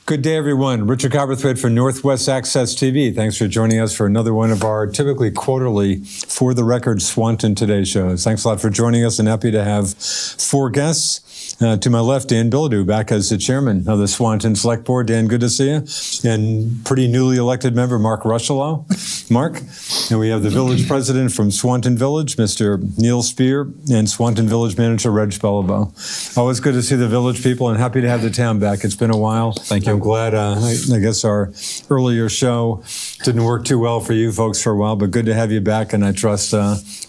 Good day, everyone. Richard Copperthwaite for Northwest Access TV. Thanks for joining us for another one of our typically quarterly For the Record Swanton Today shows. Thanks a lot for joining us, and happy to have four guests. To my left, Dan Bilodeau, back as the chairman of the Swanton Select Board. Dan, good to see you. And pretty newly elected member, Mark Rushellow. Mark. And we have the village president from Swanton Village, Mr. Neil Spear, and Swanton Village manager, Reg Bellabo. Always good to see the village people, and happy to have the town back. It's been a while. Thank you. I'm glad, I guess our earlier show didn't work too well for you folks for a while, but good to have you back, and I trust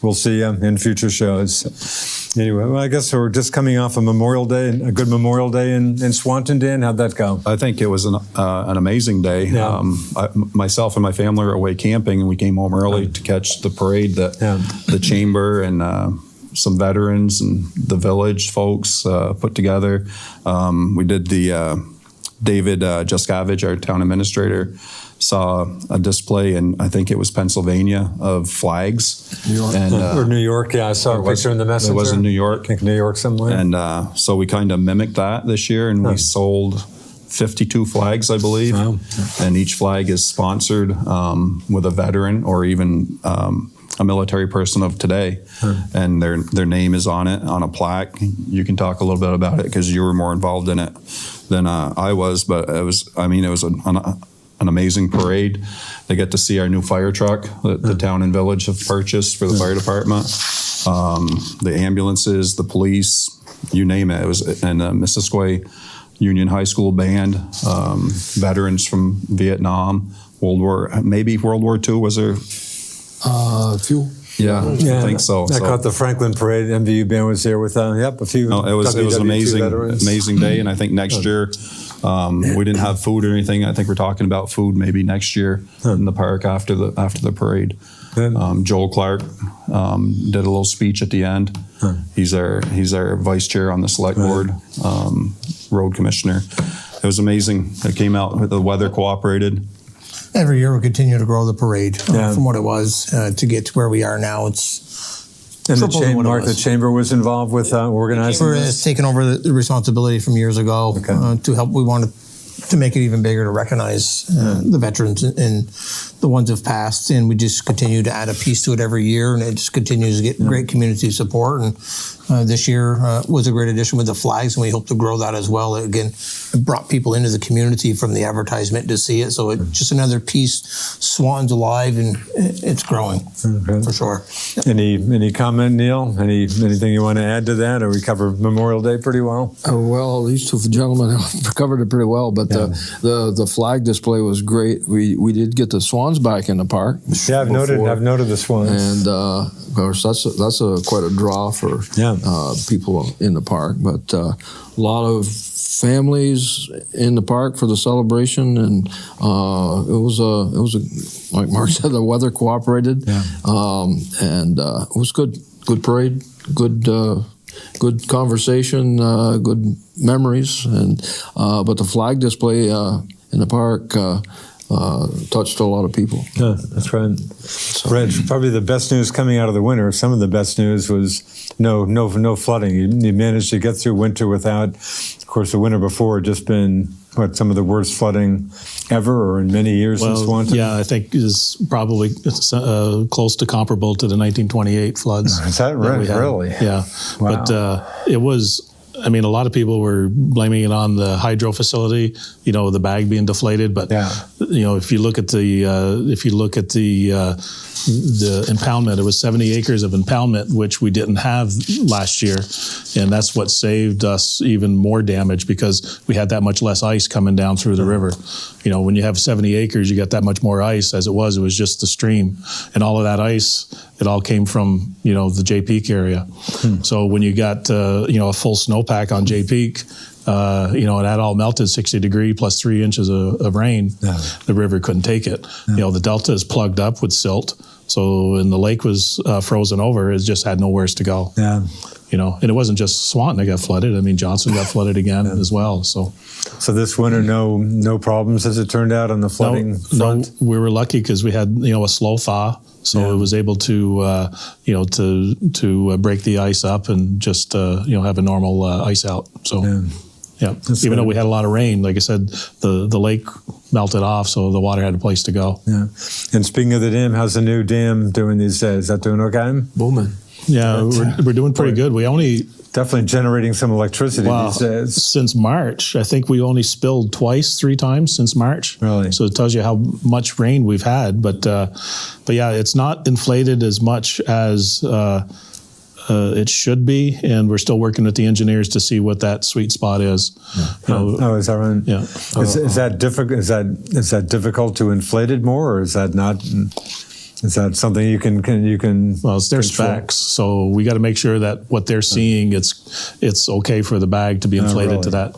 we'll see you in future shows. Anyway, well, I guess we're just coming off a Memorial Day, a good Memorial Day in Swanton. Dan, how'd that go? I think it was an amazing day. Yeah. Myself and my family were away camping, and we came home early to catch the parade that the chamber and some veterans and the village folks put together. We did the David Juskavich, our town administrator, saw a display in, I think it was Pennsylvania, of flags. New York. And, or New York, yeah, I saw a picture in the Messenger. It was in New York. I think New York somewhere. And so we kind of mimicked that this year, and we sold 52 flags, I believe. Wow. And each flag is sponsored with a veteran or even a military person of today, and their name is on it, on a plaque. You can talk a little bit about it because you were more involved in it than I was, but it was an amazing parade. They get to see our new fire truck that the town and village have purchased for the fire department, the ambulances, the police, you name it. It was in the Missisquoi Union High School band, veterans from Vietnam, World War II, was there? A few. Yeah, I think so. I caught the Franklin Parade. MVU band was there with a few. No, it was an amazing day, and I think next year we didn't have food or anything. I think we're talking about food maybe next year in the park after the parade. Joel Clark did a little speech at the end. He's our vice chair on the select board, road commissioner. It was amazing. It came out. The weather cooperated. Every year we continue to grow the parade from what it was to get to where we are now. And the chamber was involved with organizing. The chamber has taken over the responsibility from years ago to help. We wanted to make it even bigger, to recognize the veterans and the ones who've passed, and we just continue to add a piece to it every year, and it just continues to get great community support. And this year was a great addition with the flags, and we hope to grow that as well. Again, it brought people into the community from the advertisement to see it, so it's just another piece. Swanton's alive, and it's growing for sure. Any comment, Neil? Anything you want to add to that, or we covered Memorial Day pretty well? Well, these two gentlemen covered it pretty well, but the flag display was great. We did get the swans back in the park. Yeah, I've noted the swans, and of course that's quite a draw for people in the park. But a lot of families in the park for the celebration, and it was like Mark said, the weather cooperated, and it was good parade, good conversation, good memories, and but the flag display in the park touched a lot of people. Yeah, that's right. Reg, probably the best news coming out of the winter, some of the best news was no flooding. You managed to get through winter without, of course, the winter before had just been some of the worst flooding ever or in many years in Swanton? Yeah, I think is probably close to comparable to the 1928 floods. Is that right? Really? Yeah. Wow. But it was, I mean, a lot of people were blaming it on the hydro facility, the bag being deflated. But if you look at the impoundment, it was 70 acres of impoundment, which we didn't have last year, and that's what saved us even more damage because we had that much less ice coming down through the river. When you have 70 acres, you got that much more ice. As it was the stream, and all of that ice, it all came from the Jay Peak area. So when you got a full snowpack on Jay Peak, and that all melted 60 degree plus 3 inches of rain, the river couldn't take it. The delta is plugged up with silt, and the lake was frozen over. It just had nowhere to go. And it wasn't just Swanton that got flooded. I mean, Johnson got flooded again as well. So this winter, no problems as it turned out on the flooding front? No, we were lucky because we had, a slow thaw. So it was able to, to break the ice up and just, have a normal ice out. So. Yeah. Even though we had a lot of rain, like I said, the lake melted off, so the water had a place to go. Yeah. And speaking of the dam, how's the new dam doing these days? Is that doing okay? Booming. Yeah, we're doing pretty good. We only Definitely generating some electricity these days. since March, I think we only spilled 3 times since March. Really? So it tells you how much rain we've had. But yeah, it's not inflated as much as it should be, and we're still working with the engineers to see what that sweet spot is. You know, Oh, is that right? yeah. Is that difficult? Is that difficult to inflate it more, or is that not? Is that something you can? Well, it's their control? specs, so we got to make sure that what they're seeing, it's okay for the bag to be inflated to that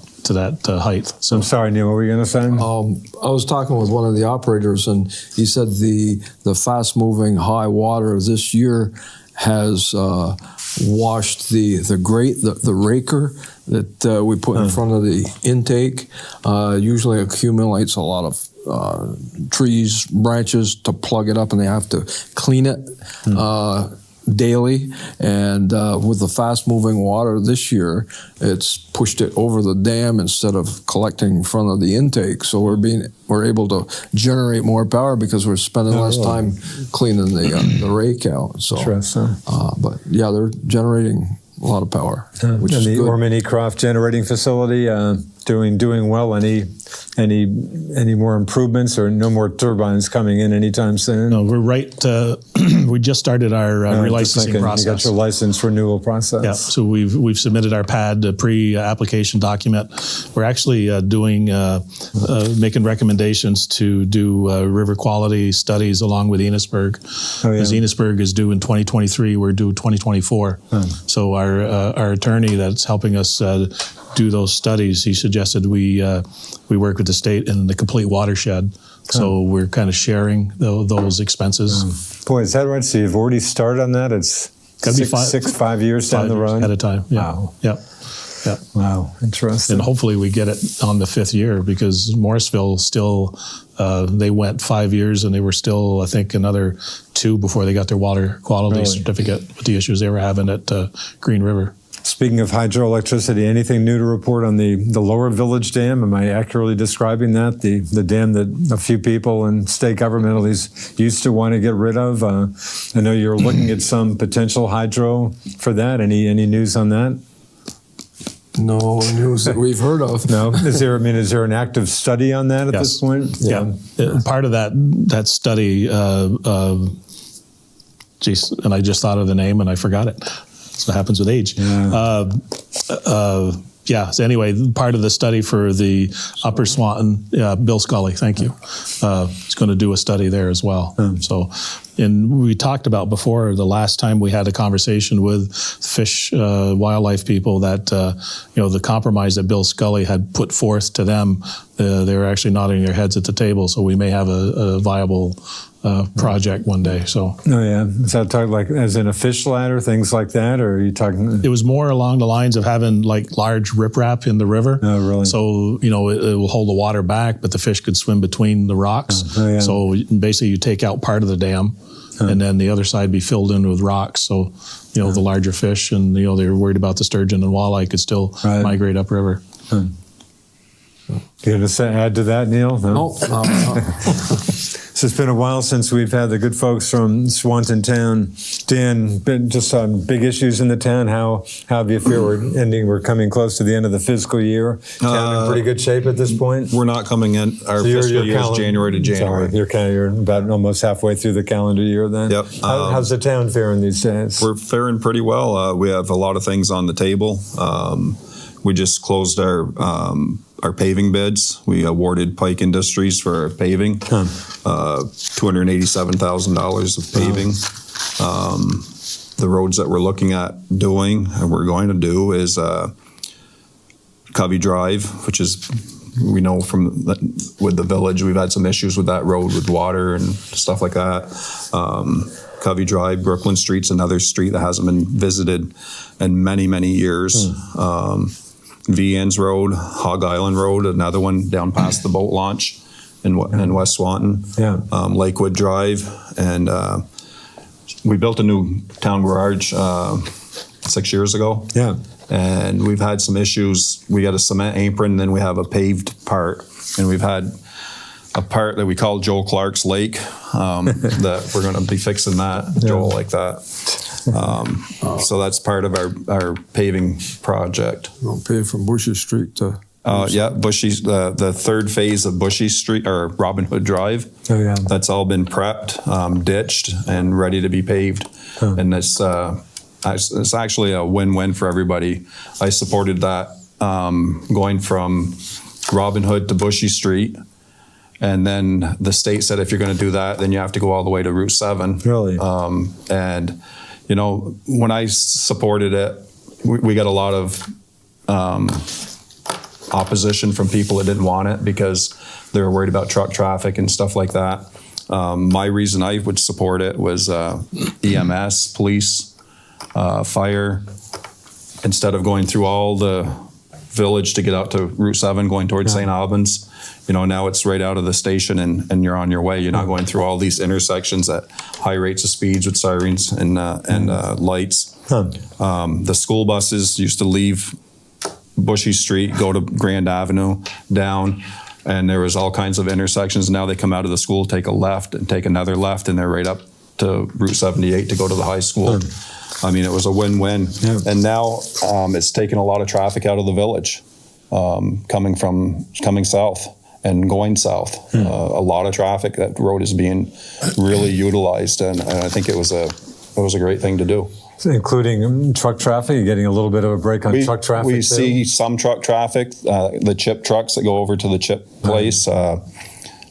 height. So I'm sorry, Neil. What were you going to say? I was talking with one of the operators, and he said the fast-moving high water this year has washed the raker that we put in front of the intake. Usually accumulates a lot of trees, branches to plug it up, and they have to clean it daily. And with the fast-moving water this year, it's pushed it over the dam instead of collecting in front of the intake. So we're able to generate more power because we're spending less time cleaning the rake out. So, Interesting. but yeah, they're generating a lot of power, which And is the good. Ormany Croft generating facility doing well. Any more improvements, or no more turbines coming in anytime soon? no, we're right. We just started our relicensing process. You got your license renewal process. Yeah, so we've submitted our PAD, the pre-application document. We're actually making recommendations to do river quality studies along with Enosburg. Oh, yeah. Because Enosburg is due in 2023, we're due 2024. So our attorney that's helping us do those studies, he suggested we work with the state in the complete watershed. So we're kind of sharing those expenses. Boy, is that right? So you've already started on that? It's Gotta be 5 years down the road? at a time. Yeah. Wow. Yeah. Yeah. Wow, interesting. And hopefully we get it on the 5th year, because Morrisville still, they went 5 years and they were still, I think, another 2 before they got their water quality certificate with the issues they were having at Green River. Speaking of hydroelectricity, anything new to report on the Lower Village Dam? Am I accurately describing that? The dam that a few people in state government at least used to want to get rid of? I know you're looking at some potential hydro for that. Any news on that? No news that we've heard of. No? Is there an active study on that at Yes. this point? Yeah. Part of that study, geez, and I just thought of the name and I forgot it. That's what happens with age. So anyway, part of the study for the Upper Swanton, Bill Scully, thank you, is going to do a study there as well. So, and we talked about before, the last time we had a conversation with fish, wildlife people, that, the compromise that Bill Scully had put forth to them, they were actually nodding their heads at the table. So we may have a viable project one day. So. Oh, yeah. Is that talking like as in a fish ladder, things like that? Or are you talking? It was more along the lines of having like large riprap in the river. Oh, really? So, it will hold the water back, but the fish could swim between the rocks. Oh, yeah. So basically you take out part of the dam and then the other side be filled in with rocks. So, the larger fish and, they were worried about the sturgeon and walleye could still migrate upriver. You going to add to that, Neil? No. So it's been a while since we've had the good folks from Swanton Town. Dan, been just on big issues in the town. How have you feel? We're coming close to the end of the fiscal year. Town in pretty good shape at this point? We're not coming in. Our fiscal year is January to January. Sorry, you're about almost halfway through the calendar year then? Yep. How's the town faring these days? We're faring pretty well. We have a lot of things on the table. We just closed our paving bids. We awarded Pike Industries for paving, $287,000 of paving. The roads that we're looking at doing and we're going to do is Covey Drive, which is, we know with the village, we've had some issues with that road with water and stuff like that. Covey Drive, Brooklyn Street's another street that hasn't been visited in many, many years. V-Ends Road, Hog Island Road, another one down past the boat launch in West Swanton. Yeah. Lakewood Drive, and we built a new town garage 6 years ago. Yeah. and we've had some issues. We got a cement apron, then we have a paved part, and we've had a part that we call Joe Clark's Lake that we're going to be fixing that, Joel, like that. So that's part of our paving project. We'll pay from Bushy Street to. Yeah, Bushy's the third phase of Bushy Street or Robin Hood Drive. Oh, yeah. That's all been prepped, ditched, and ready to be paved. And it's actually a win-win for everybody. I supported that going from Robin Hood to Bushy Street. And then the state said if you're going to do that, then you have to go all the way to Route 7. Really? And, you know, when I supported it, we got a lot of opposition from people that didn't want it because they were worried about truck traffic and stuff like that. My reason I would support it was EMS, police, fire. Instead of going through all the village to get out to Route 7 going towards St. Albans, you know, now it's right out of the station and you're on your way. You're not going through all these intersections at high rates of speeds with sirens and lights. The school buses used to leave Bushy Street, go to Grand Avenue, down, and there was all kinds of intersections. Now they come out of the school, take a left, and take another left, and they're right up to Route 78 to go to the high school. I mean, it was a win-win. Yeah. And now it's taken a lot of traffic out of the village, coming south and going south. A lot of traffic. That road is being really utilized, and I think it was a great thing to do. Including truck traffic, you're getting a little bit of a break on truck traffic. We see some truck traffic, the chip trucks that go over to the chip place. I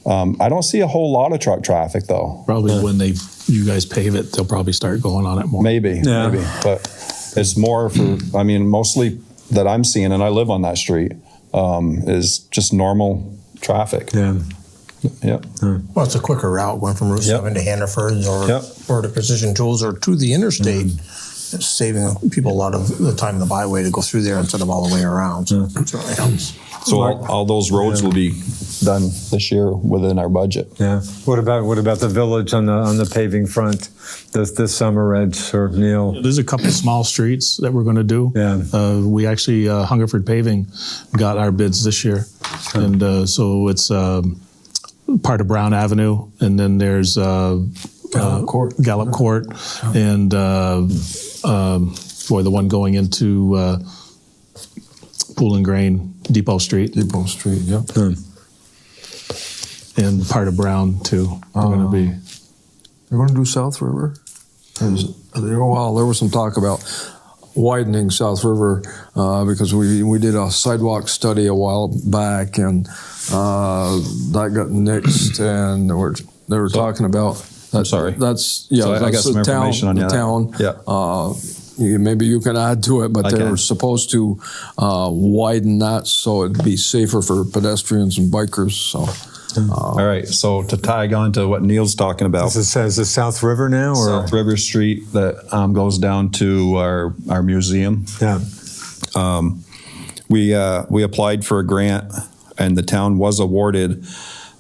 don't see a whole lot of truck traffic though. Probably when you guys pave it, they'll probably start going on it more. Maybe. But it's more for, I mean, mostly that I'm seeing, and I live on that street, is just normal traffic. Yeah. Yep. Well, it's a quicker route going from Route 7 to Hannaford or to Precision Tools or to the interstate. It's saving people a lot of the time in the byway to go through there instead of all the way around. So it certainly helps. So all those roads will be done this year within our budget. Yeah. What about the village on the paving front this summer, Reg or Neil? There's a couple small streets that we're going to do. Yeah. We actually Hungerford Paving got our bids this year, and so it's part of Brown Avenue, and then there's Gallup Court, and the one going into Pool and Grain, Depot Street. Depot Street, yep. And part of Brown, too. They're going to be. They're going to do South River? Well, there was some talk about widening South River because we did a sidewalk study a while back, and that got nixed, and they were talking about. I'm sorry. That's I got some information on the town. Yeah. Maybe you can add to it, but they were supposed to widen that so it'd be safer for pedestrians and bikers. So. All right. So to tag on to what Neil's talking about, Is this South River now, or South River Street that goes down to our museum. Yeah. We applied for a grant, and the town was awarded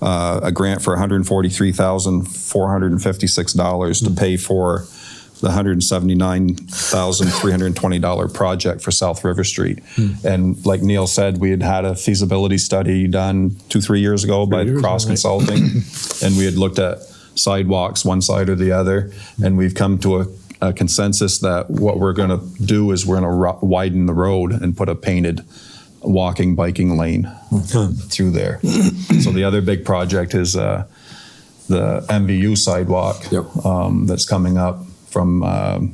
a grant for $143,456 to pay for the $179,320 project for South River Street. And like Neil said, we had a feasibility study done 2-3 years ago by Cross Consulting, and we had looked at sidewalks, one side or the other, and we've come to a consensus that what we're going to do is we're going to widen the road and put a painted biking lane through there. So the other big project is the MVU sidewalk that's coming up from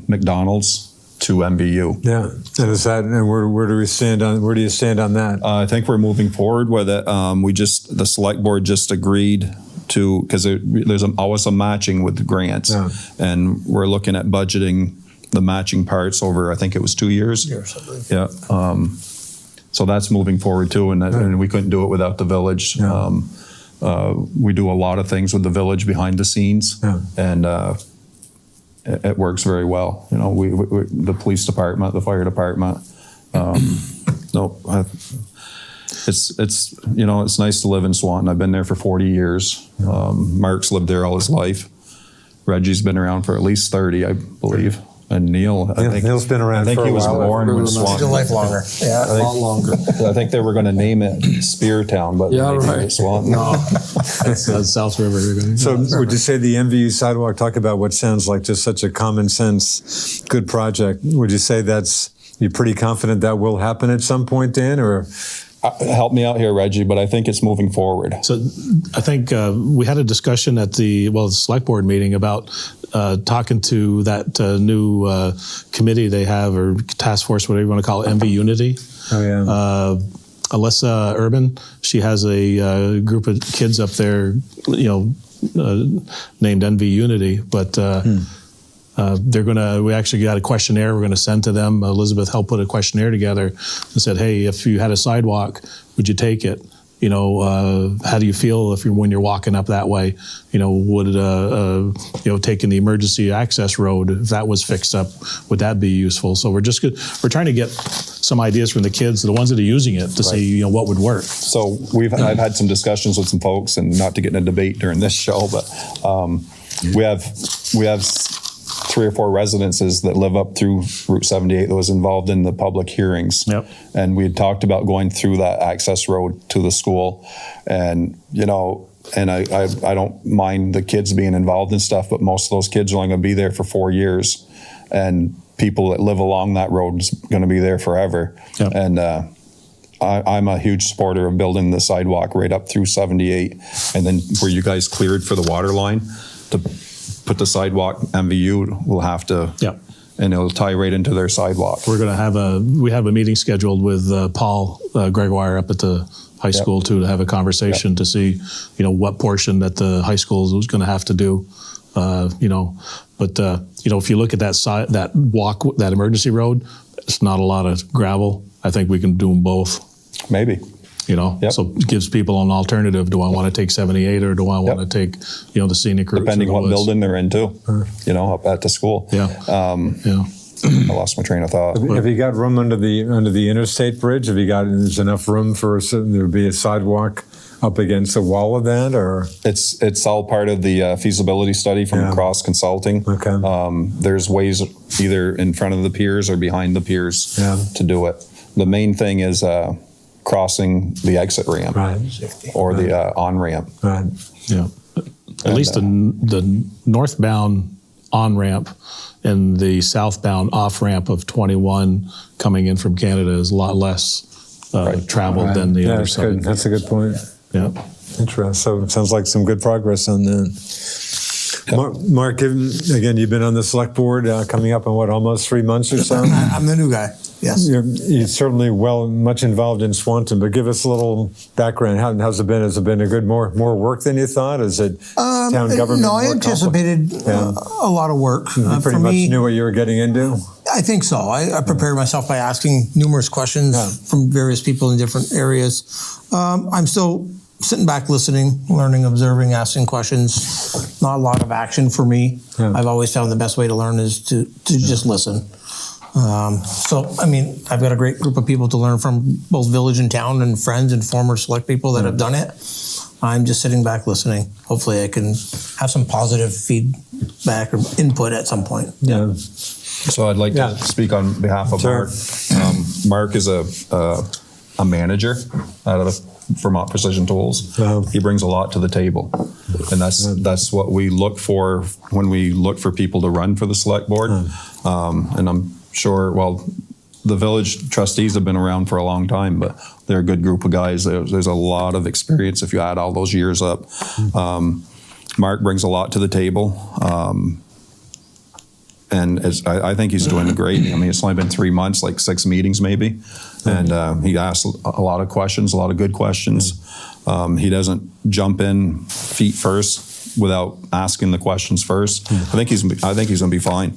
McDonald's to MVU. Yeah, and is that, and where do you stand on that? I think we're moving forward with it. The select board just agreed to, because there's always a matching with the grants, and we're looking at budgeting the matching parts over, I think it was 2 years. Years, I believe. Yeah. So that's moving forward too, and we couldn't do it without the village. We do a lot of things with the village behind the scenes, and it works very well. You know, we the police department, the fire department. It's you know, it's nice to live in Swanton. I've been there for 40 years. Mark's lived there all his life. Reggie's been around for at least 30, I believe. And Neil, I think Neil's been around I think for he a was while. born when He's a Swanton. life longer. Yeah. A lot longer. I think they were going to name it Spear Town, but Yeah, they named right. it Swanton. That's South River. So would you say the MVU sidewalk, talk about what sounds like just such a common sense, good project. Would you say you're pretty confident that will happen at some point, Dan, or? Help me out here, Reggie, but I think it's moving forward. So I think we had a discussion at the select board meeting about talking to that new committee they have, or task force, whatever you want to call it, MV Unity. Oh, yeah. Alyssa Urban, she has a group of kids up there, named NV Unity, but we actually got a questionnaire we're going to send to them. Elizabeth helped put a questionnaire together and said, hey, if you had a sidewalk, would you take it? How do you feel when you're walking up that way? Would taking the emergency access road, if that was fixed up, would that be useful? So we're trying to get some ideas from the kids, the ones that are using it, to see what would work. So I've had some discussions with some folks, and not to get in a debate during this show, but we have 3 or 4 residences that live up through Route 78 that was involved in the public hearings. Yep. And we had talked about going through that access road to the school. And, and I don't mind the kids being involved in stuff, but most of those kids are only going to be there for 4 years. And people that live along that road is going to be there forever. Yep. And I'm a huge supporter of building the sidewalk right up through 78. And then where you guys cleared for the water line to put the sidewalk, MVU will have to, and it'll tie right into their sidewalk. We're going to we have a meeting scheduled with Paul Gregoire up at the high school to have a conversation to see, what portion that the high school is going to have to do, But if you look at that emergency road, it's not a lot of gravel. I think we can do them both. Maybe. So it gives people an alternative. Do I want to take 78 or do I want to take, the scenic route? Depending what building they're into, up at the school. I lost my train of thought. Have you got room under the interstate bridge? There's enough room for there would be a sidewalk up against the wall of that, or? It's all part of the feasibility study from Cross Consulting. Okay. There's ways either in front of the piers or behind the piers to do it. The main thing is crossing the exit ramp, or the on-ramp. Right. Yeah. At least the northbound on-ramp and the southbound off-ramp of 21 coming in from Canada is a lot less traveled than the other side. Good. That's a good point. Yeah. Interesting. So it sounds like some good progress on that. Mark, again, you've been on the select board coming up on almost 3 months or so? I'm the new guy. Yes. You're certainly much involved in Swanton, but give us a little background. How's it been? Has it been more work than you thought? Is it town government? No, I anticipated a lot of work. You pretty much knew what you were getting into? I think so. I prepared myself by asking numerous questions from various people in different areas. I'm still sitting back, listening, learning, observing, asking questions. Not a lot of action for me. I've always found the best way to learn is to just listen. I've got a great group of people to learn from, both village and town, and friends and former select people that have done it. I'm just sitting back listening. Hopefully I can have some positive feedback or input at some point. Yeah. So I'd like to speak on behalf of Mark. Mark is a manager out of Vermont Precision Tools. He brings a lot to the table, and that's what we look for when we look for people to run for the select board. And I'm sure, the village trustees have been around for a long time, but they're a good group of guys. There's a lot of experience if you add all those years up. Mark brings a lot to the table. And I think he's doing great. It's only been 3 months, like 6 meetings maybe. And he asks a lot of questions, a lot of good questions. He doesn't jump in feet first without asking the questions first. I think he's going to be fine.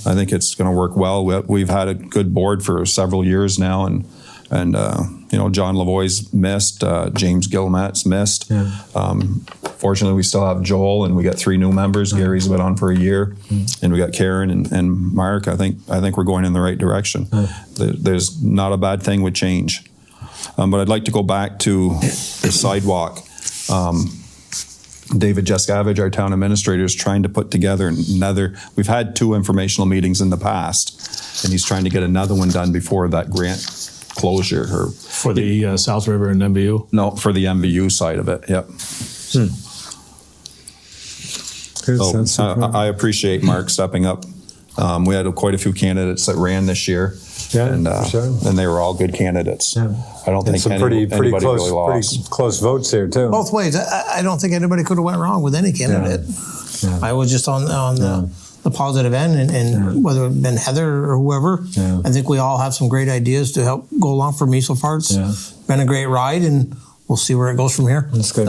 I think it's going to work well. We've had a good board for several years now, and John Lavoie's missed, James Gilmet's missed. Fortunately, we still have Joel, and we got 3 new members. Gary's been on for a year, and we got Karen and Mark. I think we're going in the right direction. There's not a bad thing with change. But I'd like to go back to the sidewalk. David Jescavage, our town administrator, is trying to put together another. We've had 2 informational meetings in the past, and he's trying to get another one done before that grant closure. Or For the South River and MVU? no, for the MVU side of it. Yep. So I appreciate Mark stepping up. We had quite a few candidates that ran this year. Yeah, and, for sure. and they were all good candidates. Yeah. I don't think some anybody pretty close, really lost. pretty close votes here too. Both ways. I don't think anybody could have went wrong with any candidate. Yeah. I was just on the positive end, and whether it been Heather or whoever, I think we all have some great ideas to help go along for me so far. It's been a great ride, and we'll see where it goes from here. That's good.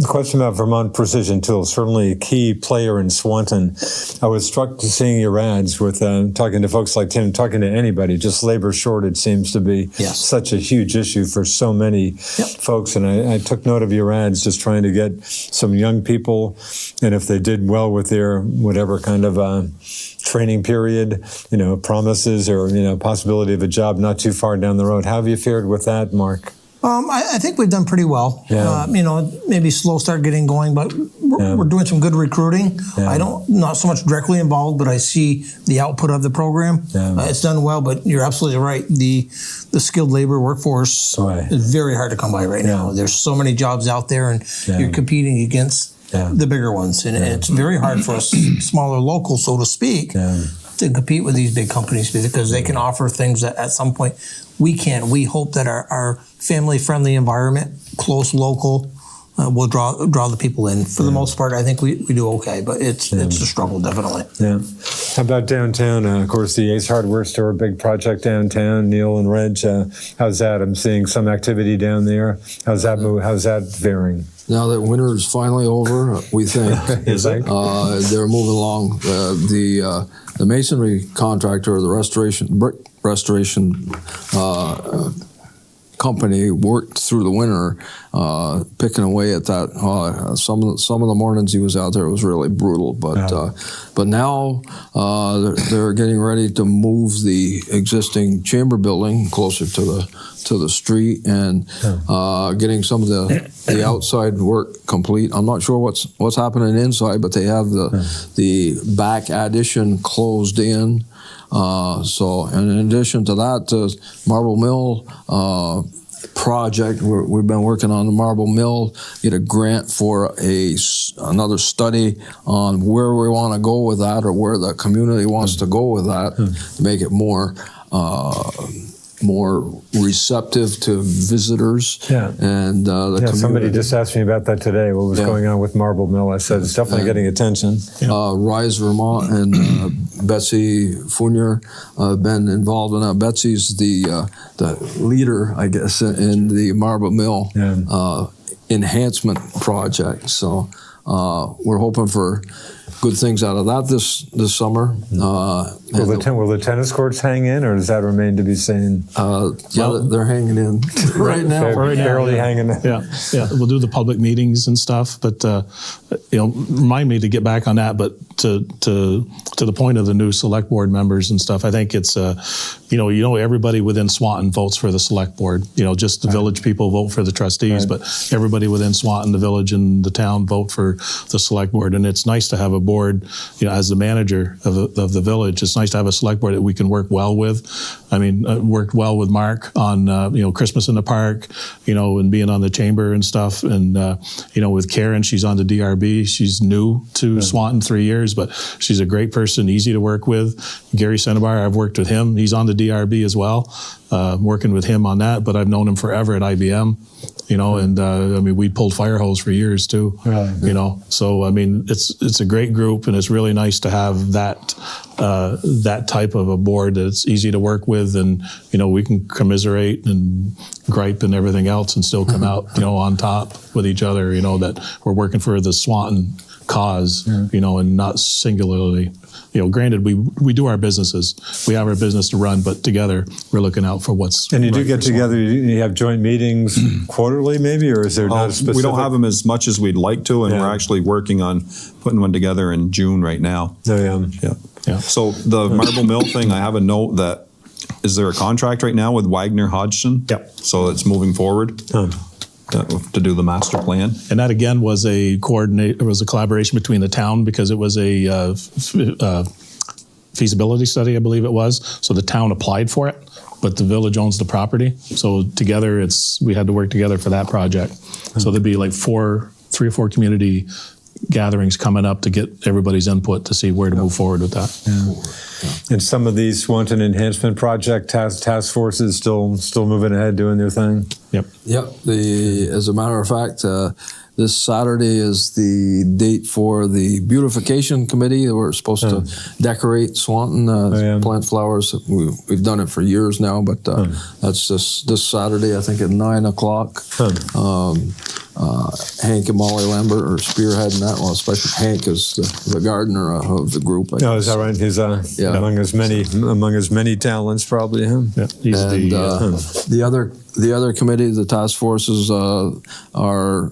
Question about Vermont Precision Tools, certainly a key player in Swanton. I was struck to seeing your ads with talking to folks like Tim, talking to anybody. Just labor shortage seems to be such a huge issue for so many folks. And I took note of your ads, just trying to get some young people, and if they did well with their whatever kind of training period, promises or possibility of a job not too far down the road. How have you fared with that, Mark? I think we've done pretty well. Yeah. Maybe slow start getting going, but we're doing some good recruiting. Yeah. Not so much directly involved, but I see the output of the program. Yeah. It's done well, but you're absolutely right. The skilled labor workforce is very hard to come by right now. There's so many jobs out there, and you're competing against the bigger ones, and it's very hard for us smaller locals, so to speak, to compete with these big companies because they can offer things that at some point we can't. We hope that our family-friendly environment, close, local, will draw the people in. For the most part, I think we do okay, but it's a struggle, definitely. Yeah. How about downtown? Of course, the Ace Hardware Store, big project downtown. Neil and Reg, how's that? I'm seeing some activity down there. How's that faring? Now that winter is finally over, we think they're moving along. The masonry contractor, or the brick restoration company worked through the winter, picking away at that. Some of the mornings he was out there, it was really brutal. But now they're getting ready to move the existing chamber building closer to the street and getting some of the outside work complete. I'm not sure what's happening inside, but they have the back addition closed in. So, and in addition to that, the Marble Mill project, we've been working on the Marble Mill, get a grant for another study on where we want to go with that, or where the community wants to go with that, to make it more receptive to visitors. And somebody just asked me about that today. What was going on with Marble Mill? I said it's definitely getting attention. Rise Vermont and Betsy Fournier have been involved in that. Betsy's the leader, I guess, in the Marble Mill enhancement project. So we're hoping for good things out of that this summer. Will the tennis courts hang in, or does that remain to be seen? They're hanging in right now. Barely hanging in. Yeah. We'll do the public meetings and stuff, but remind me to get back on that. But to the point of the new select board members and stuff, I think it's everybody within Swanton votes for the select board. Just the village people vote for the trustees, but everybody within Swanton, the village, and the town vote for the select board. And it's nice to have a board, as the manager of the village, it's nice to have a select board that we can work well with. I mean, worked well with Mark on, Christmas in the park, and being on the chamber and stuff. And, with Karen, she's on the DRB. She's new to Swanton, 3 years, but she's a great person, easy to work with. Gary Senebar, I've worked with him. He's on the DRB as well, working with him on that, but I've known him forever at IBM. And we pulled fire hose for years too. So it's a great group, and it's really nice to have that type of a board that's easy to work with, and we can commiserate and gripe and everything else, and still come out on top with each other. That we're working for the Swanton cause, and not singularly. Granted, we do our businesses. We have our business to run, but together we're looking out for what's. And you do get together. You have joint meetings quarterly, maybe, or is there not a specific? We don't have them as much as we'd like to, and we're actually working on putting one together in June right now. Yeah. So the Marble Mill thing, I have a note is there a contract right now with Wagner Hodgson? Yep. So it's moving forward. to do the master plan. And that again was a collaboration between the town, because it was a feasibility study, I believe it was. So the town applied for it, but the village owns the property. So together, we had to work together for that project. So there'd be like 3 or 4 community gatherings coming up to get everybody's input to see where to move forward with that. Yeah. And some of these Swanton Enhancement Project task forces still moving ahead, doing their thing. Yep. Yep. As a matter of fact, this Saturday is the date for the beautification committee. We're supposed to decorate Swanton, plant flowers. We've done it for years now, but that's this Saturday, I think, at 9 o'clock. Hank and Molly Lambert are spearheading that. Well, especially Hank is the gardener of the group. Oh, is that right? He's among his many talents, probably. Huh? Yeah. He's the other committee, the task forces, are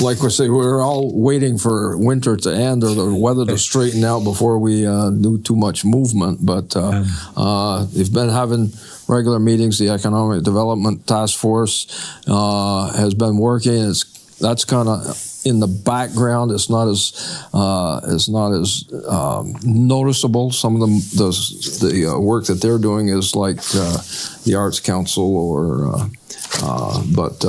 like we say, we're all waiting for winter to end or the weather to straighten out before we do too much movement. But they've been having regular meetings. The Economic Development Task Force has been working. That's kind of in the background. It's not as noticeable. Some of the work that they're doing is like the Arts Council but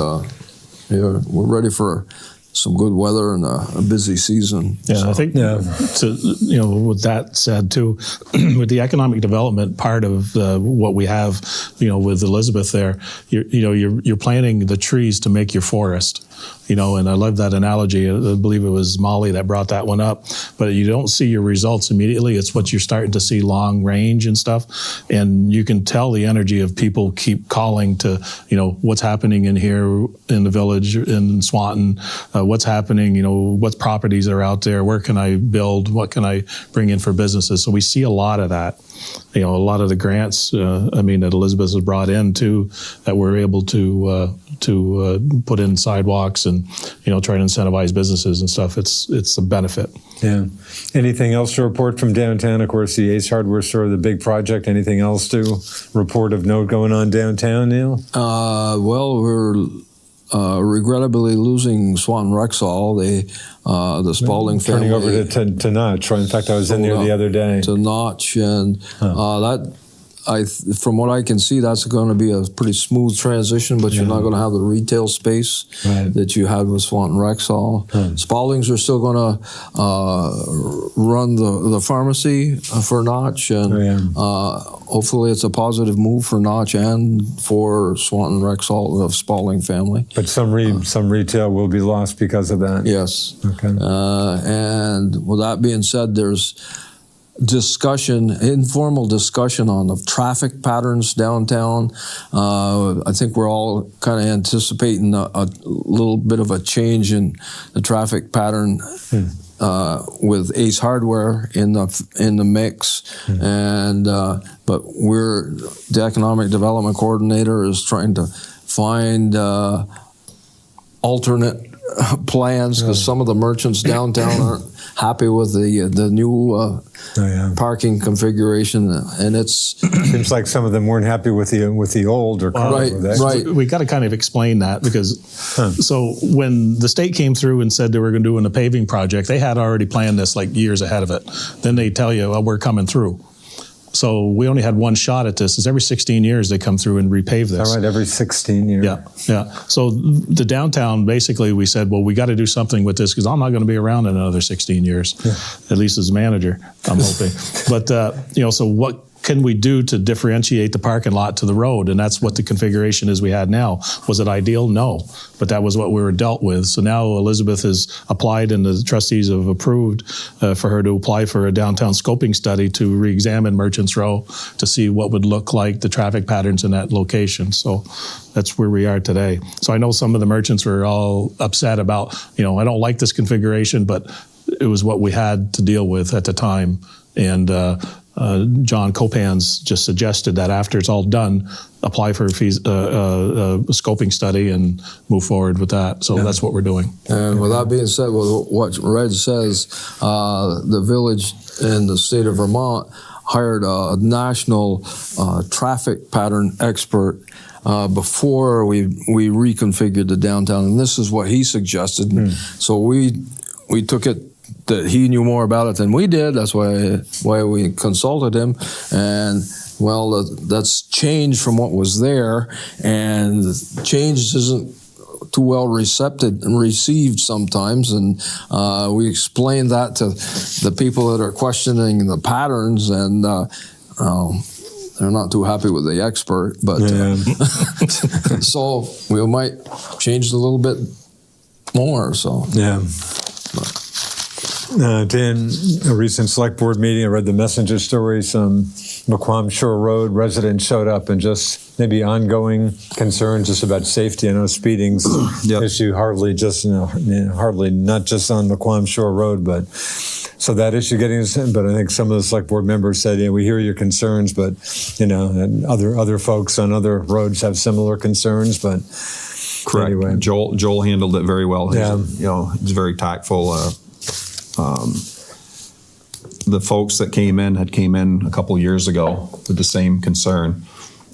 we're ready for some good weather and a busy season. Yeah, so. I think with that said too, with the economic development part of what we have, with Elizabeth there, you're planting the trees to make your forest. And I love that analogy. I believe it was Molly that brought that one up. But you don't see your results immediately. It's what you're starting to see long range and stuff. And you can tell the energy of people keep calling to, what's happening in here in the village, in Swanton, what's happening, what properties are out there, where can I build, what can I bring in for businesses. So we see a lot of that. A lot of the grants, that Elizabeth has brought in too, that we're able to put in sidewalks and try to incentivize businesses and stuff. It's a benefit. Yeah. Anything else to report from downtown? Of course, the Ace Hardware store, the big project. Anything else to report of note going on downtown, Neil? Well, we're regrettably losing Swanton Rexall, the Spalding family. Turning over to Notch. In fact, I was in there the other day. To Notch, and from what I can see, that's going to be a pretty smooth transition, but you're not going to have the retail space that you had with Swanton Rexall. Spaldings are still going to run the pharmacy for Notch, and hopefully it's a positive move for Notch and for Swanton Rexall, the Spalding family. But some retail will be lost because of that. Yes. Okay. And with that being said, there's informal discussion on the traffic patterns downtown. I think we're all kind of anticipating a little bit of a change in the traffic pattern with Ace Hardware in the mix, and but the economic development coordinator is trying to find alternate plans because some of the merchants downtown aren't happy with the new parking configuration, and it's seems like some of them weren't happy with the old or right. We got to kind of explain that because so when the state came through and said they were going to do a paving project, they had already planned this like years ahead of it. Then they tell you, we're coming through. So we only had one shot at this. It's every 16 years they come through and repave this. All right, every 16 years. Yeah. So the downtown, basically, we said, well, we got to do something with this because I'm not going to be around in another 16 years, at least as manager, I'm hoping. But, so what can we do to differentiate the parking lot to the road? And that's what the configuration is we had now. Was it ideal? No. But that was what we were dealt with. So now Elizabeth has applied and the trustees have approved for her to apply for a downtown scoping study to re-examine Merchants Row to see what would look like the traffic patterns in that location. So that's where we are today. So I know some of the merchants were all upset about, I don't like this configuration, but it was what we had to deal with at the time. And John Copans just suggested that after it's all done, apply for a scoping study and move forward with that. So that's what we're doing. And with that being said, with what Red says, the village in the state of Vermont hired a national traffic pattern expert before we reconfigured the downtown, and this is what he suggested. So we took it that he knew more about it than we did. That's why we consulted him, and well, that's changed from what was there, and change isn't too well received sometimes, and we explained that to the people that are questioning the patterns, and they're not too happy with the expert, but so we might change it a little bit more. So Dan, a recent select board meeting, I read the messenger story. Some McQuam Shore Road residents showed up and just maybe ongoing concerns just about safety. I know speeding's issue hardly not just on McQuam Shore Road, but so that issue getting us in. But I think some of the select board members said, yeah, we hear your concerns, but and other folks on other roads have similar concerns, but. Correct. Anyway. Joel handled it very well. He's very tactful. The folks that came in a couple years ago with the same concern,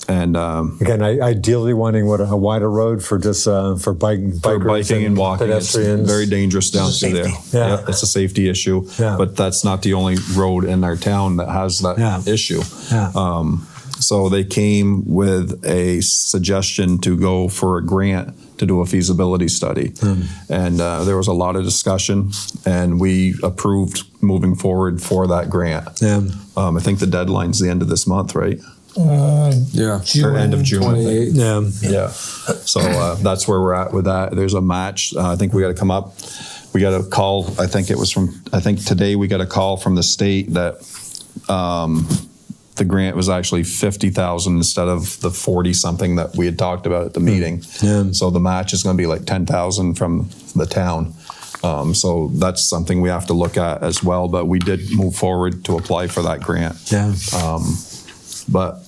and again, ideally wanting a wider road for just for biking and walking. pedestrians. It's very dangerous down through there. Yeah. It's a safety issue, but that's not the only road in our town that has that issue. So they came with a suggestion to go for a grant to do a feasibility study. And there was a lot of discussion, and we approved moving forward for that grant. I think the deadline's the end of this month, right? Or end of June. 28th. So that's where we're at with that. There's a match. I think we got to come up. We got a call. I think today we got a call from the state that the grant was actually $50,000 instead of the 40 something that we had talked about at the meeting. So the match is going to be like $10,000 from the town. So that's something we have to look at as well. But we did move forward to apply for that grant. But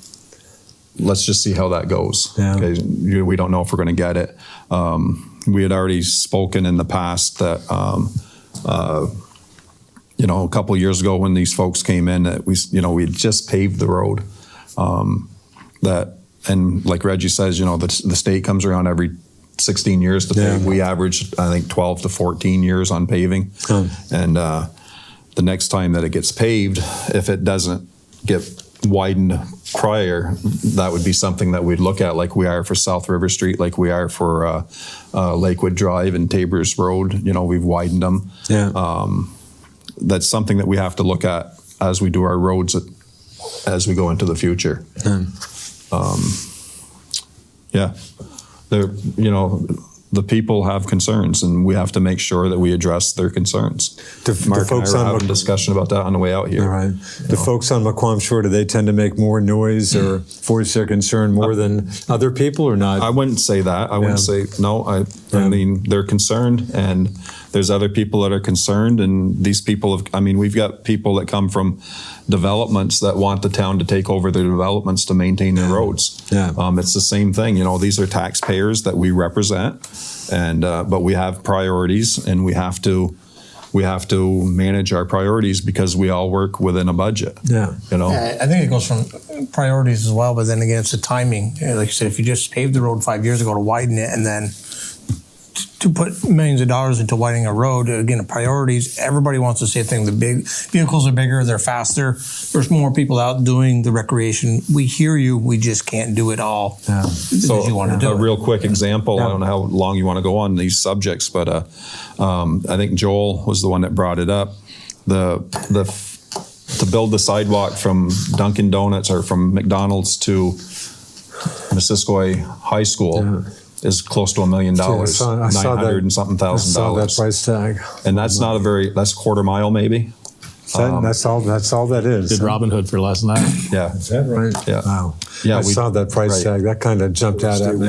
let's just see how that goes. Okay? We don't know if we're going to get it. We had already spoken in the past that a couple of years ago when these folks came in, that we had just paved the road. And like Reggie says, the state comes around every 16 years to pave. We average, I think, 12 to 14 years on paving. And the next time that it gets paved, if it doesn't get widened prior, that would be something that we'd look at, like we are for South River Street, like we are for Lakewood Drive and Tabor's Road. We've widened them. That's something that we have to look at as we do our roads as we go into the future. The people have concerns, and we have to make sure that we address their concerns. Mark and I were having a discussion about that on the way out here. Right. The folks on McQuam Shore, do they tend to make more noise or voice their concern more than other people, or not? I wouldn't say that. I wouldn't say no. I mean, they're concerned, and there's other people that are concerned, and these people we've got people that come from developments that want the town to take over their developments to maintain their roads. It's the same thing. These are taxpayers that we represent, and but we have priorities, and we have to manage our priorities because we all work within a budget. I think it goes from priorities as well, but then again, it's the timing. Like you said, if you just paved the road 5 years ago to widen it, and then to put millions of dollars into widening a road, again, the priorities, everybody wants the same thing. The big vehicles are bigger, they're faster, there's more people out doing the recreation. We hear you, we just can't do it all. So you want to do a real quick example, I don't know how long you want to go on these subjects, but I think Joel was the one that brought it up. To build the sidewalk from Dunkin' Donuts or from McDonald's to Missisquoi High School is close to $1 million, I saw $900 and something thousand. I saw that price tag. And that's not that's a quarter mile maybe. That's all that is. Did Robin Hood for last night. Yeah. Is that right? Yeah. Wow. Yeah, I saw that price tag. That kind of jumped out at me.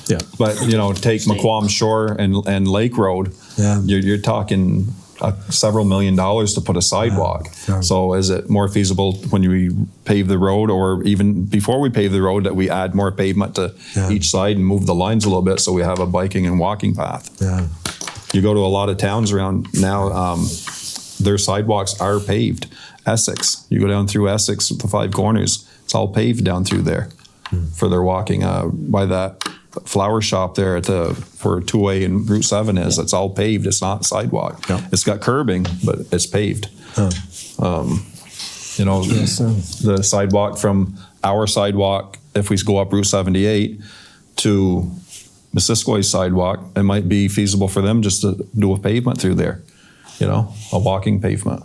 Yeah. But, take McQuam Shore and Lake Road, you're talking several $1 million to put a sidewalk. So is it more feasible when we pave the road, or even before we pave the road, that we add more pavement to each side and move the lines a little bit so we have a biking and walking path? You go to a lot of towns around now, their sidewalks are paved. Essex, you go down through Essex with the 5 corners, it's all paved down through there. for their walking. By that flower shop there at where 2A and Route 7 is, it's all paved. It's not sidewalk. Yeah. It's got curbing, but it's paved. The sidewalk from our sidewalk, if we go up Route 78 to Missisquo's sidewalk, it might be feasible for them just to do a pavement through there, a walking pavement.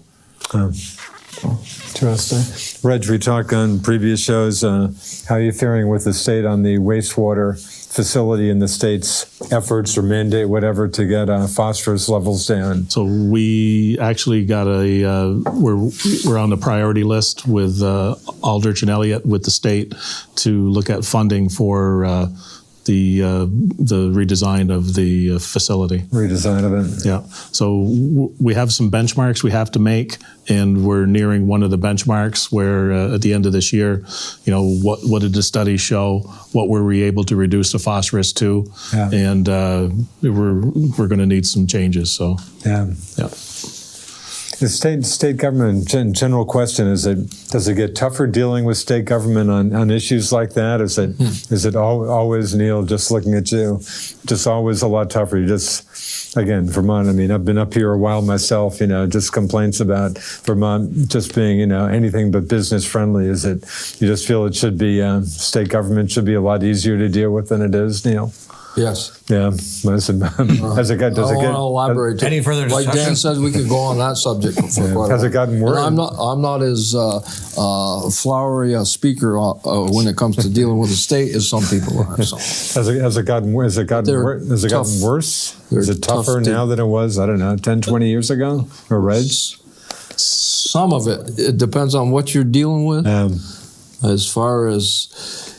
Interesting. Reg, we talked on previous shows, how are you faring with the state on the wastewater facility and the state's efforts or mandate, whatever, to get phosphorus levels down? So we actually got we're on the priority list with Aldrich and Elliott with the state to look at funding for the redesign of the facility. Redesign of it. Yeah. So we have some benchmarks we have to make, and we're nearing one of the benchmarks where at the end of this year, what did the study show? What were we able to reduce the phosphorus to? Yeah. And we're going to need some changes. So yeah. The state government, general question, does it get tougher dealing with state government on issues like that? Is it always, Neil, just looking at you, just always a lot tougher? You just, again, Vermont, I've been up here a while myself, just complaints about Vermont just being, anything but business friendly. Is it, you just feel it should be, state government should be a lot easier to deal with than it is, Neil? Yes. Yeah. Does it get? I want to elaborate. Any further Like discussion? Dan says, we could go on that subject for quite a while. Has it gotten worse? And I'm not as flowery a speaker when it comes to dealing with the state as some people are. So. Has it gotten worse? Gotten worse? Is it tougher now than it was, 10, 20 years ago? Or Reg? Some of it depends on what you're dealing with. As far as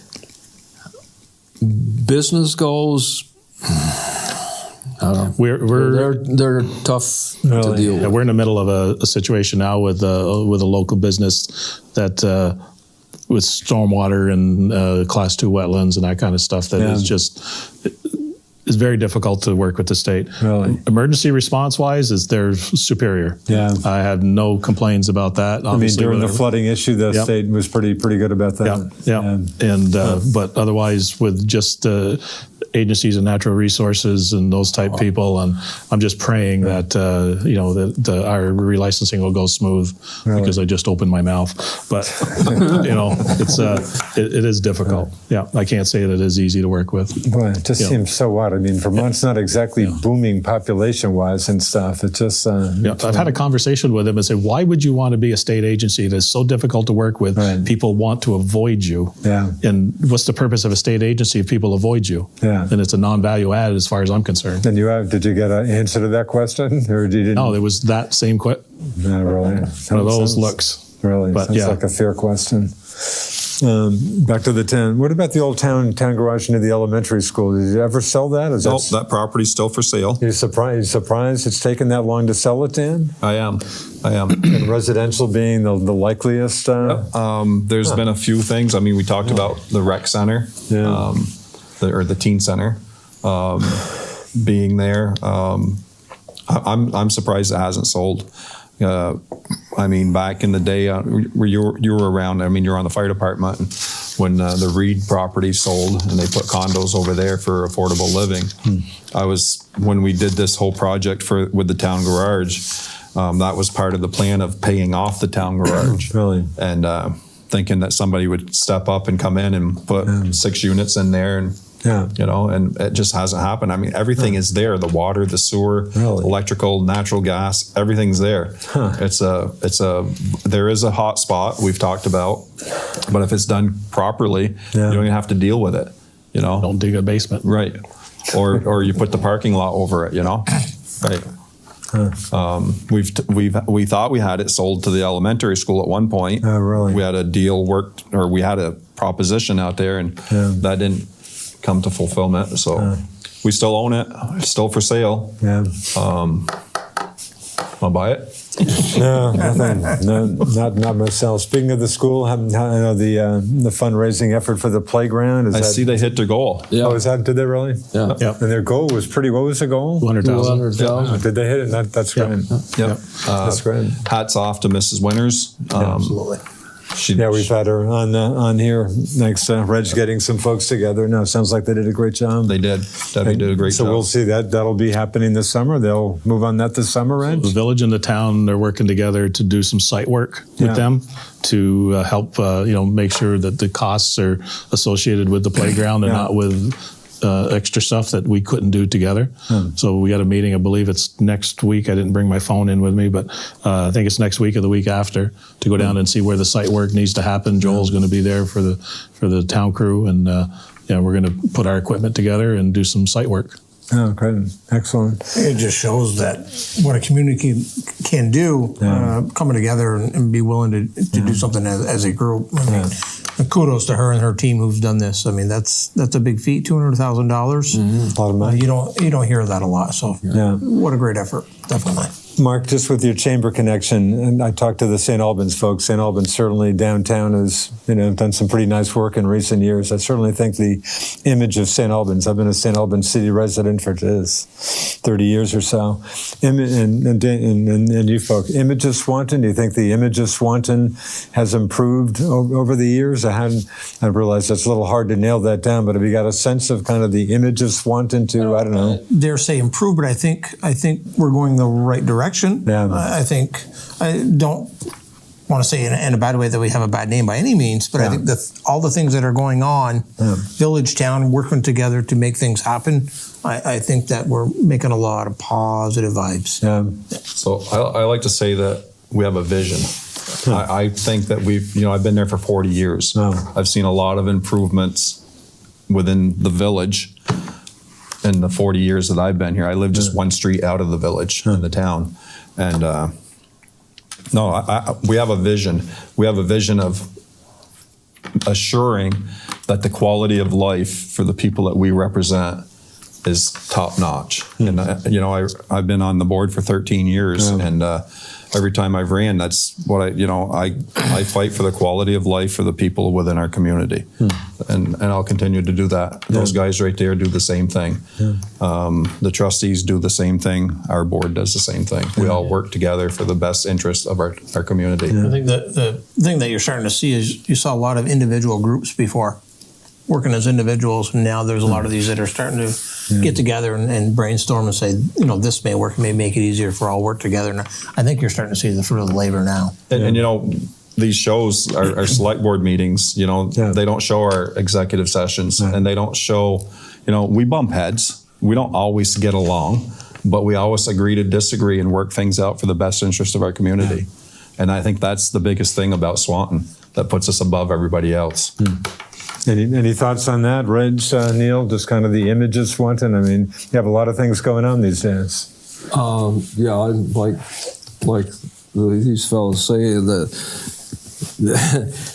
business goes, I don't know. They're tough to deal with. Yeah, we're in the middle of a situation now with a local business that with stormwater and Class 2 wetlands and that kind of stuff that is just is very difficult to work with the state. Really? Emergency response wise, they're superior. Yeah, I had no complaints about that. Obviously, during the flooding issue, the state was pretty good about that. And but otherwise, with just agencies of natural resources and those type people, and I'm just praying that our relicensing will go smooth because I just opened my mouth. But it is difficult. Yeah, I can't say that it is easy to work with. Boy, it just seems so odd. Vermont's not exactly booming population-wise and stuff. It just I've had a conversation with him and said, why would you want to be a state agency that's so difficult to work with? Right. People want to avoid you. Yeah. And what's the purpose of a state agency if people avoid you? Yeah. And it's a non-value add as far as I'm concerned. And did you get an answer to that question, or you didn't? No, it was that same question. Not really. One of those looks. Really, but sounds like a fair question. Back to the town. What about the old town garage near the elementary school? Did you ever sell that? That property's still for sale. You're surprised it's taken that long to sell it, Dan? I am. And residential being the likeliest? There's been a few things. We talked about the rec center, or the teen center being there. I'm surprised it hasn't sold. Back in the day, where you were around. You're on the fire department when the Reed property sold, and they put condos over there for affordable living. When we did this whole project with the town garage. That was part of the plan of paying off the town garage. Really, and thinking that somebody would step up and come in and put 6 units in there and. And it just hasn't happened. Everything is there: the water, the sewer, electrical, natural gas, everything's there. There is a hot spot we've talked about, but if it's done properly, you don't even have to deal with it. Don't dig a basement, right? Or you put the parking lot over it. Right. We thought we had it sold to the elementary school at one point. Oh, really? We had a deal we had a proposition out there, and that didn't come to fulfillment. So we still own it. It's still for sale. Yeah. I'll buy it. No, nothing. No, not myself. Speaking of the school, I know the fundraising effort for the playground. I see they hit their goal. Yeah. Oh, did they really? Yeah. And their goal was pretty. What was the goal? 200,000. Did they hit it? That's great. Yep. That's great. Hats off to Mrs. Winters. Absolutely. Yeah, we've had her on here. Thanks, Reg, getting some folks together. No, it sounds like they did a great job. They did. Debbie did a great job. So we'll see that. That'll be happening this summer. They'll move on that this summer, Reg? The village and the town, they're working together to do some site work with them to help, make sure that the costs are associated with the playground and not with extra stuff that we couldn't do together. So we got a meeting, I believe it's next week. I didn't bring my phone in with me, but I think it's next week or the week after to go down and see where the site work needs to happen. Joel's going to be there for the town crew, and we're going to put our equipment together and do some site work. Oh, great. Excellent. It just shows that what a community can do, coming together and be willing to do something as a group. I mean, kudos to her and her team who's done this. I mean, that's a big feat, $200,000. A lot of money. You don't hear that a lot. So what a great effort, definitely. Mark, just with your chamber connection, and I talked to the St. Albans folks. St. Albans certainly downtown has done some pretty nice work in recent years. I certainly think the image of St. Albans. I've been a St. Albans city resident for 30 years or so. And you folks, image of Swanton. Do you think the image of Swanton has improved over the years? I realize it's a little hard to nail that down, but have you got a sense of kind of the image of Swanton to, I don't know? Dare say improve, but I think we're going the right direction. Yeah. I don't want to say in a bad way that we have a bad name by any means, but I think all the things that are going on, village, town, working together to make things happen, I think that we're making a lot of positive vibes. So I like to say that we have a vision. I think that I've been there for 40 years. I've seen a lot of improvements within the village in the 40 years that I've been here. I live just one street out of the village in the town. And we have a vision. We have a vision of assuring that the quality of life for the people that we represent is top notch. And I've been on the board for 13 years, and every time I've ran, that's what I fight for the quality of life for the people within our community, and I'll continue to do that. Those guys right there do the same thing. The trustees do the same thing. Our board does the same thing. We all work together for the best interest of our community. I think the thing that you're starting to see is you saw a lot of individual groups before working as individuals, and now there's a lot of these that are starting to get together and brainstorm and say, this may work, may make it easier for all work together. And I think you're starting to see the fruit of the labor now. And these shows, our select board meetings, they don't show our executive sessions, and they don't show, we bump heads. We don't always get along, but we always agree to disagree and work things out for the best interest of our community. And I think that's the biggest thing about Swanton that puts us above everybody else. Any thoughts on that, Reg, Neil? Just kind of the image of Swanton. I mean, you have a lot of things going on these days. I like these fellows say that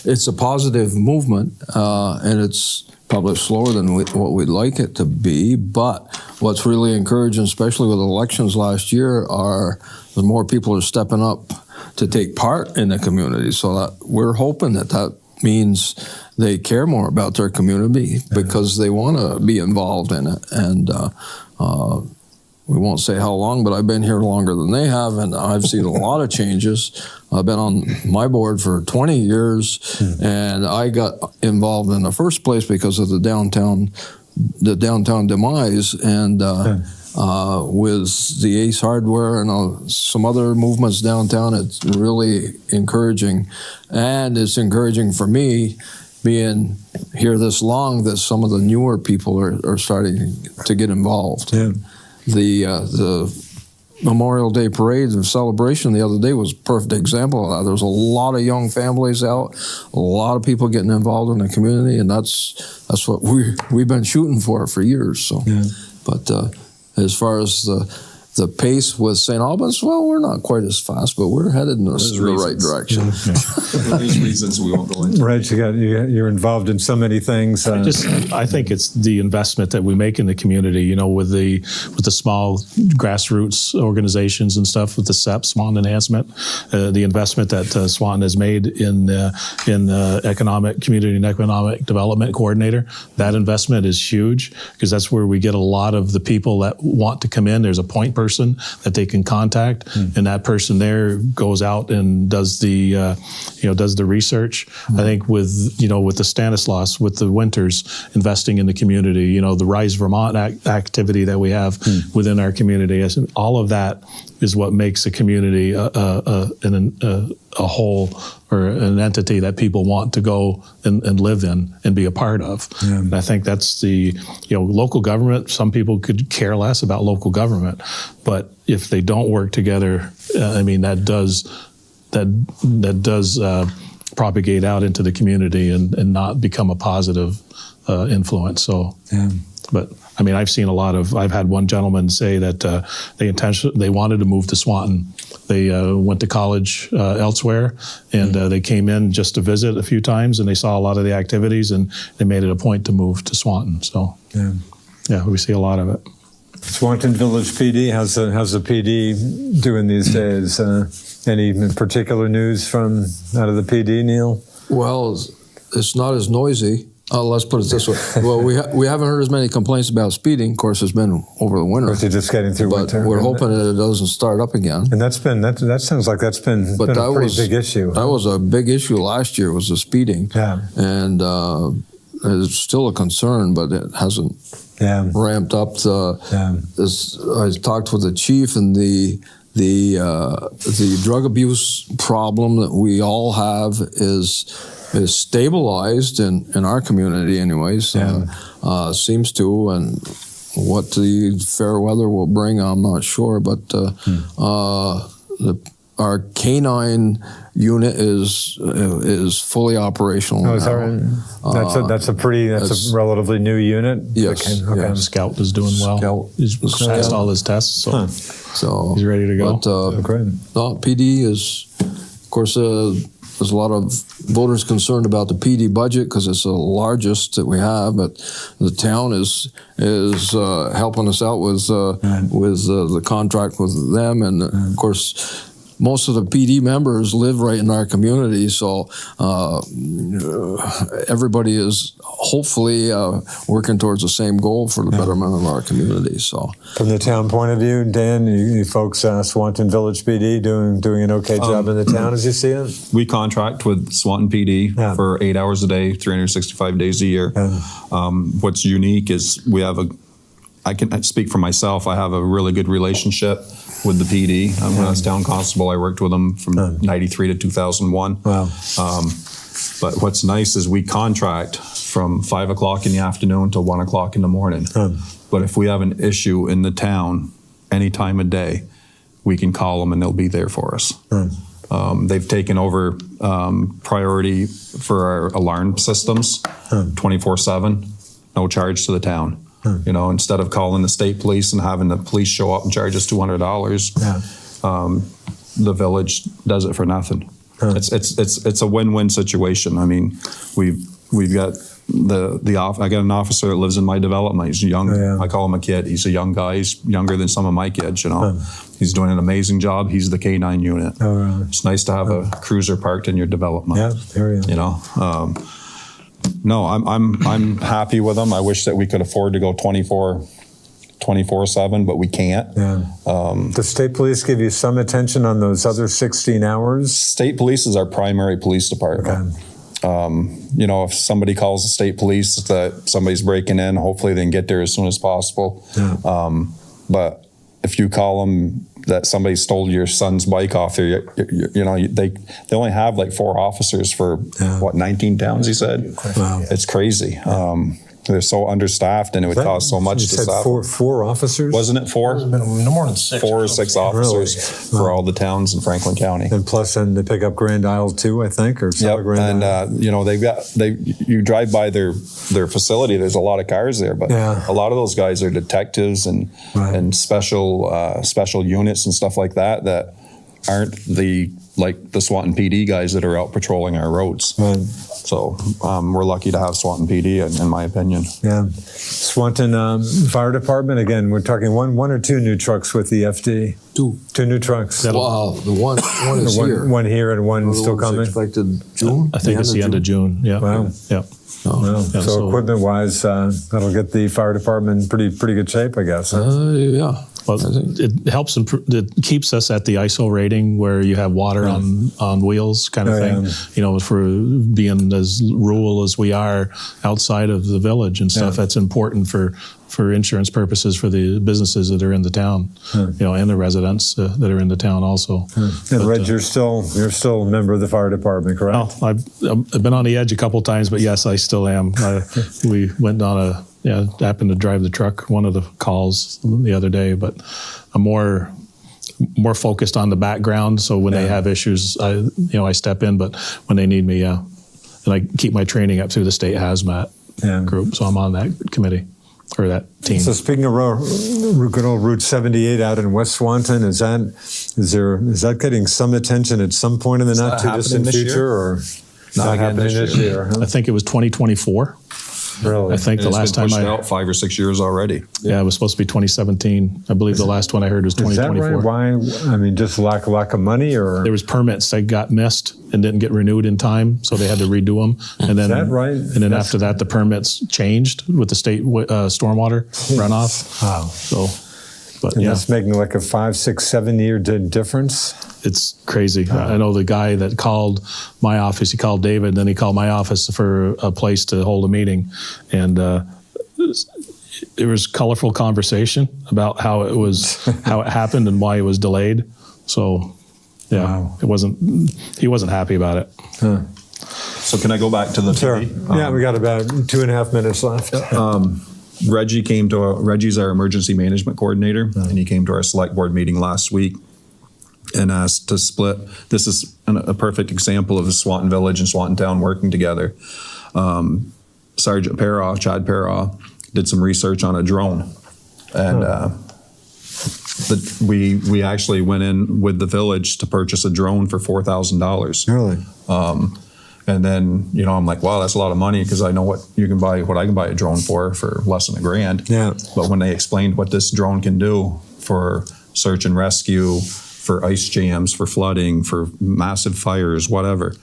it's a positive movement, and it's probably slower than what we'd like it to be. But what's really encouraging, especially with elections last year, are the more people are stepping up to take part in the community. So that we're hoping that means they care more about their community because they want to be involved in it. And we won't say how long, but I've been here longer than they have, and I've seen a lot of changes. I've been on my board for 20 years, and I got involved in the first place because of the downtown demise, and with the Ace Hardware and some other movements downtown, it's really encouraging. And it's encouraging for me, being here this long, that some of the newer people are starting to get involved. The Memorial Day parade and celebration the other day was a perfect example of that. There was a lot of young families out, a lot of people getting involved in the community, and that's what we've been shooting for years. So, but as far as the pace with St. Albans, well, we're not quite as fast, but we're headed in the right direction. There's reasons we won't go into. Right, you're involved in so many things. I think it's the investment that we make in the community. With the small grassroots organizations and stuff, with the SEP, Swan Enhancement, the investment that Swanton has made in economic community and economic development coordinator. That investment is huge because that's where we get a lot of the people that want to come in. There's a point person person that they can contact, and that person there goes out and does the does the research. I think with the Stanislaus, with the Winters, investing in the community, the Rise Vermont activity that we have within our community, all of that is what makes a community a whole, or an entity that people want to go and live in and be a part of. Yeah. And I think that's the local government. Some people could care less about local government, but if they don't work together, that does propagate out into the community and not become a positive influence. So, but I've seen I've had one gentleman say that they wanted to move to Swanton. They went to college elsewhere, and they came in just to visit a few times, and they saw a lot of the activities, and they made it a point to move to Swanton. So, we see a lot of it. Swanton Village PD, how's the PD doing these days? Any particular news from out of the PD, Neil? Well, it's not as noisy. Let's put it this way. Well, we haven't heard as many complaints about speeding. Of course, it's been over the winter. You're just getting through winter. But we're hoping that it doesn't start up again. And that sounds like that's been a pretty big issue. That was a big issue last year, was the speeding. Yeah. And it's still a concern, but it hasn't ramped up. I talked with the chief, and the drug abuse problem that we all have is stabilized in our community anyways. Seems to, and what the fair weather will bring, I'm not sure, but our canine unit is fully operational now. Is that right? That's a relatively new unit? Yes. Okay. Scout is doing well. He's passed all his tests, so he's ready to go. But PD is, of course, there's a lot of voters concerned about the PD budget because it's the largest that we have, but the town is helping us out with the contract with them, and of course, most of the PD members live right in our community, so everybody is hopefully working towards the same goal for the betterment of our community. So, from the town point of view, Dan, you folks, Swanton Village PD, doing an okay job in the town as you see it? We contract with Swanton PD for 8 hours a day, 365 days a year. What's unique is I can speak for myself. I have a really good relationship with the PD. When I was town constable, I worked with them from 93 to 2001. Wow. But what's nice is we contract from 5 o'clock in the afternoon till 1 o'clock in the morning. But if we have an issue in the town any time of day, we can call them and they'll be there for us. They've taken over priority for our alarm systems 24/7, no charge to the town. Instead of calling the state police and having the police show up and charge us $200, the village does it for nothing. It's a win-win situation. We've got I got an officer that lives in my development. He's young. I call him a kid. He's a young guy. He's younger than some of my kids. He's doing an amazing job. He's the K9 unit. Really? It's nice to have a cruiser parked in your development. Yeah, there you go. No, I'm happy with them. I wish that we could afford to go 24/7, but we can't. Does state police give you some attention on those other 16 hours? State police is our primary police department. If somebody calls the state police that somebody's breaking in, hopefully they can get there as soon as possible. But if you call them that somebody stole your son's bike off there, they only have like 4 officers for 19 towns, he said. Wow. It's crazy. They're so understaffed, and it would cost so much to staff. Four officers? Wasn't it 4? No more than 6. 4 or 6 officers for all the towns in Franklin County. And plus, then they pick up Grand Isle too, I think, or Grand Isle. You drive by their facility. There's a lot of cars there, but a lot of those guys are detectives and special units and stuff like that aren't the Swanton PD guys that are out patrolling our roads. So we're lucky to have Swanton PD, in my opinion. Swanton Fire Department, again, we're talking one or 2 new trucks with the FD? 2 new trucks. Wow, the one is here. One here and one still coming? Expected June? I think it's the end of June. Yeah. Wow. Yeah. So equipment-wise, that'll get the fire department in pretty good shape, I guess. Yeah. Well, it helps. It keeps us at the ISO rating where you have water on wheels kind of thing. You know, for being as rural as we are outside of the village and stuff, that's important for insurance purposes for the businesses that are in the town, you know, and the residents that are in the town also. And Reg, you're still a member of the fire department, correct? Well, I've been on the edge a couple times, but yes, I still am. We went on happened to drive the truck one of the calls the other day, but I'm more focused on the background. So when they have issues, I step in, but when they need me, and I keep my training up through the state hazmat group. So I'm on that committee or that team. So speaking of good old Route 78 out in West Swanton, is that getting some attention at some point in the not too distant future, or not happening this year? I think it was 2024. Really? I think the last time out 5 or 6 years already. Yeah, it was supposed to be 2017. I believe the last one I heard was 2024. Is that right? Why? I mean, just lack of money, or there was permits that got missed and didn't get renewed in time, so they had to redo them. And then, is that right? And then after that, the permits changed with the state stormwater runoff. Wow. So, but and that's making like a 5, 6, 7 year difference. It's crazy. I know the guy that called my office, he called David, then he called my office for a place to hold a meeting. And there was colorful conversation about how it happened and why it was delayed. So, he wasn't happy about it. So can I go back to the TV? Yeah, we got about 2.5 minutes left. Reggie's our emergency management coordinator, and he came to our select board meeting last week and asked to split. This is a perfect example of the Swanton Village and Swanton Town working together. Sergeant Chad Parraw, did some research on a drone, and we actually went in with the village to purchase a drone for $4,000. Really? And then, I'm like, wow, that's a lot of money, because I know what I can buy a drone for less than $1,000. Yeah. But when they explained what this drone can do for search and rescue, for ice jams, for flooding, for massive fires, whatever.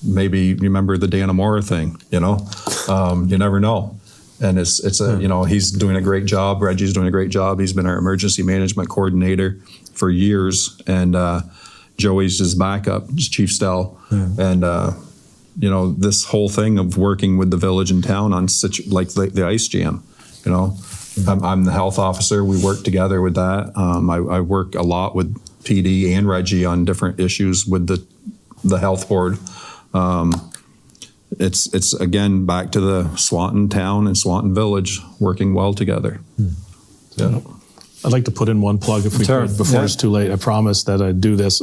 Maybe you remember the Dannemora thing, you never know. And he's doing a great job. Reggie's doing a great job. He's been our emergency management coordinator for years. And Joey's his backup, his Chief Stell. And, this whole thing of working with the village and town on the ice jam, I'm the health officer. We work together with that. I work a lot with PD and Reggie on different issues with the health board. It's again back to the Swanton Town and Swanton Village working well together. Yeah. I'd like to put in one plug if we could before it's too late. I promise that I'd do this.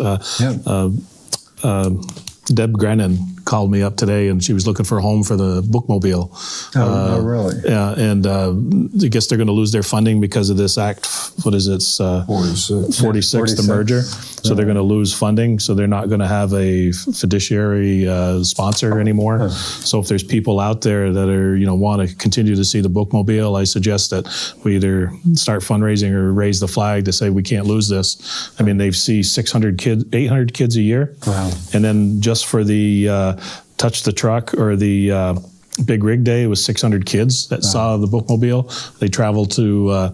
Deb Grennan called me up today, and she was looking for a home for the bookmobile. Oh, really? Yeah, and I guess they're going to lose their funding because of this act. What is it? 46, the merger. So they're going to lose funding. So they're not going to have a fiduciary sponsor anymore. So if there's people out there that are want to continue to see the bookmobile, I suggest that we either start fundraising or raise the flag to say we can't lose this. I mean, they see 600 kids, 800 kids a year. Wow. And then just for the Touch the Truck or the Big Rig Day, it was 600 kids that saw the bookmobile. They traveled to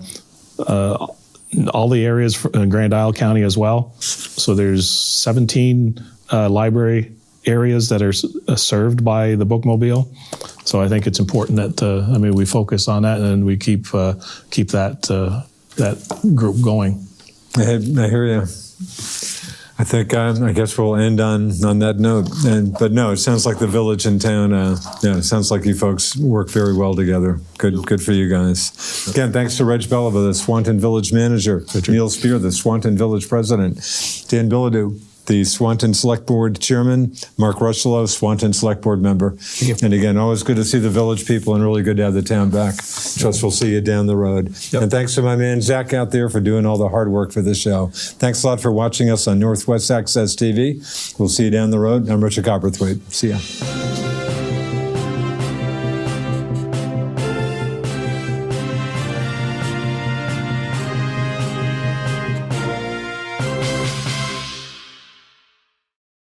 all the areas in Grand Isle County as well. So there's 17 library areas that are served by the bookmobile. So I think it's important that we focus on that and we keep that group going. I hear you. I think I guess we'll end on that note. But no, it sounds like the village and town. It sounds like you folks work very well together. Good for you guys. Again, thanks to Reg Belova, the Swanton Village Manager, Neil Spear, the Swanton Village President, Dan Bilodeau, the Swanton Select Board Chairman, Mark Rushlow, Swanton Select Board Member. And again, always good to see the village people and really good to have the town back. Trust we'll see you down the road. Yep. And thanks to my man Zach out there for doing all the hard work for this show. Thanks a lot for watching us on Northwest Access TV. We'll see you down the road. I'm Richard Copperthwaite. See ya.